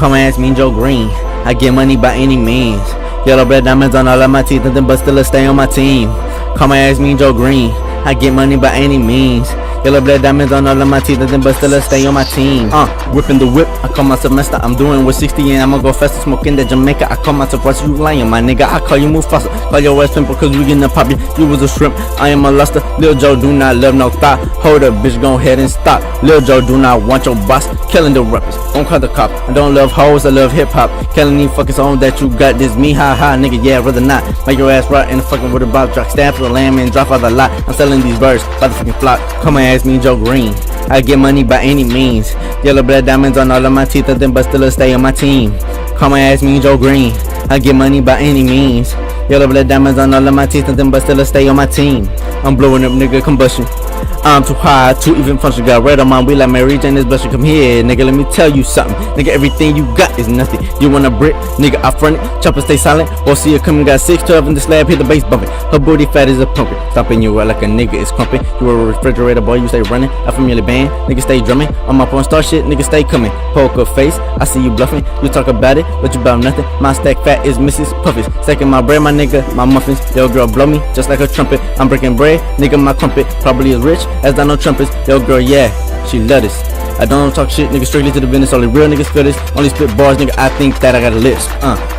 Come and ask me Joe Green. I get money by any means. Yellow blood diamonds on all of my teeth, nothing but still I stay on my team. Come and ask me Joe Green. I get money by any means. Yellow blood diamonds on all of my teeth, nothing but still I stay on my team. Whipping the whip, I call myself master. I'm doing with 60 and I'ma go faster, smoking that Jamaica. I call myself Russ, you lying, my nigga. I call you Mufasa, call your ass pimple, cause we getting pop you. You was a shrimp, I am a luster. Lil Joe do not love no thought. Hold up, bitch, go ahead and stop. Lil Joe do not want your boss, killing the rappers. Don't call the cops. I don't love hoes, I love hip hop. Killing these fuckers on that you got this me, ha ha, nigga, yeah, rather not. Make your ass right and fucking with a bob drop. Stand for the lamb and drop out the lot. I'm selling these birds by the fucking flock. Come and ask me Joe Green. I get money by any means. Yellow blood diamonds on all of my teeth, nothing but still stay on my team. Come and ask me Joe Green. I get money by any means. Yellow blood diamonds on all of my teeth, nothing but still stay on my team. I'm blowing up, nigga, combustion. I'm too high to even function. Got red on my wheel like Mary Jane is blushing. Come here, nigga, let me tell you something. Nigga, everything you got is nothing. You want a brick, nigga, I front it. Chopper stay silent, or see it coming. Got 612 in the slab, hit the bass bumping. Her booty fat is a pumping. Stomping you out like a nigga is crumping. You a refrigerator boy, you stay running. I'm familiar band, nigga stay drumming. On my porn star shit, nigga stay coming. Poker face, I see you bluffing. You talk about it, but you about nothing. My stack fat is Mrs. Puffins. Stacking my bread, my nigga, my muffins. Yo girl blow me just like a trumpet. I'm breaking bread, nigga, my crumpet. Probably as rich as Donald Trumpets. Yo girl, yeah, she love this. I don't talk shit, nigga, strictly to the business. Only real niggas feel this. Only spit bars, nigga, I think that I got a list.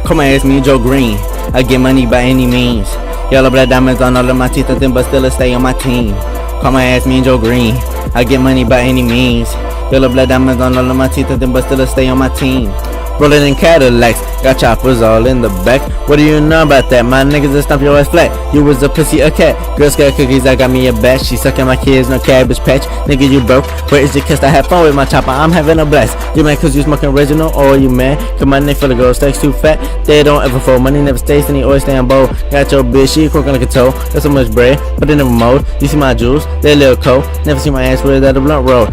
Come and ask me Joe Green. I get money by any means. Yellow blood diamonds on all of my teeth, nothing but still I stay on my team. Come and ask me Joe Green. I get money by any means. Yellow blood diamonds on all of my teeth, nothing but still I stay on my team. Rolling in Cadillacs, got choppers all in the back. What do you know about that? My niggas just stomp your ass flat. You was a pussy, a cat. Girl Scout cookies, I got me a batch. She sucking my kids, no cabbage patch. Nigga, you broke. Where is your kiss? I have fun with my chopper, I'm having a blast. You mad cause you smoking original, or you mad cause my nigga full of gold stacks too fat? They don't ever fold, money never stays in the always stay on bold. Got your bitch, she croaking like a toe. Got so much bread, but they never mold. You see my jewels, they a little cold. Never see my ass without a blunt roll.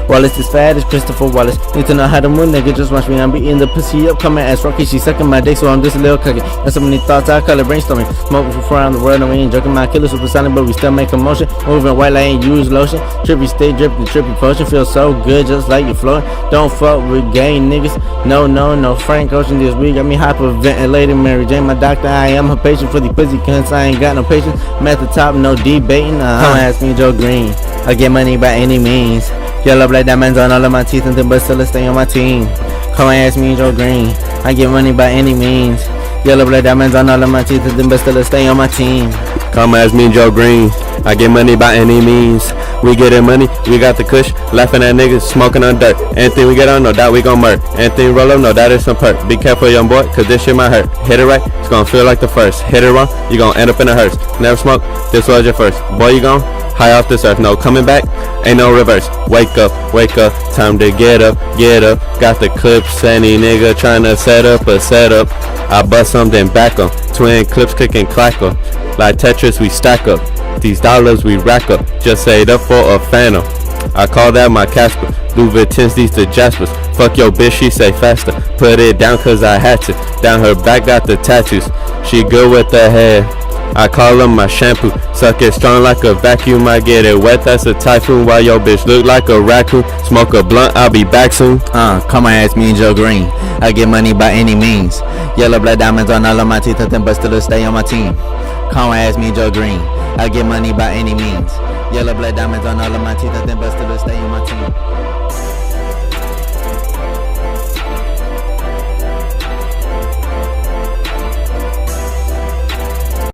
Wallace is fat as Christopher Wallace. Need to know how to move, nigga, just watch me. I'm beating the pussy up, coming ass rocky. She sucking my dick, so I'm just a little cookie. Got so many thoughts, I call it brainstorming. Smoking for around the world, and we ain't joking. My killer super silent, but we still make a motion. Moving white, I ain't use lotion. Trippy stay dripping, trippy potion. Feel so good, just like you floating. Don't fuck with gay niggas. No Frank Ocean this week. Got me hyperventilating. Mary Jane, my doctor, I am her patient. For the pussy cunts, I ain't got no patience. I'm at the top, no debating. Come ask me Joe Green. I get money by any means. Yellow black diamonds on all of my teeth, nothing but still I stay on my team. Come and ask me Joe Green. I get money by any means. Yellow blood diamonds on all of my teeth, nothing but still I stay on my team. Come ask me Joe Green. I get money by any means. We getting money, we got the kush. Laughing at niggas, smoking on dirt. Anything we get on, no doubt we gon' murk. Anything roll up, no doubt it's some perk. Be careful, young boy, cause this shit might hurt. Hit it right, it's gon' feel like the first. Hit it wrong, you gon' end up in a hearse. Never smoke, this was your first. Boy, you gon' high off this earth. No coming back, ain't no reverse. Wake up, time to get up. Got the clips, any nigga tryna set up a setup. I bust something back 'em. Twin clips clicking clack 'em. Like Tetris we stack up. These dollars we rack up. Just saved up for a phantom. I call that my Casper. Louis Vuittons, these the Jaspers. Fuck your bitch, she say faster. Put it down cause I had to. Down her back got the tattoos. She good with the hair. I call her my shampoo. Suck it strong like a vacuum. I get it wet, that's a typhoon. While your bitch look like a raccoon. Smoke a blunt, I'll be back soon. Come and ask me Joe Green. I get money by any means. Yellow blood diamonds on all of my teeth, nothing but still stay on my team. Come and ask me Joe Green. I get money by any means. Yellow blood diamonds on all of my teeth, nothing but still stay on my team.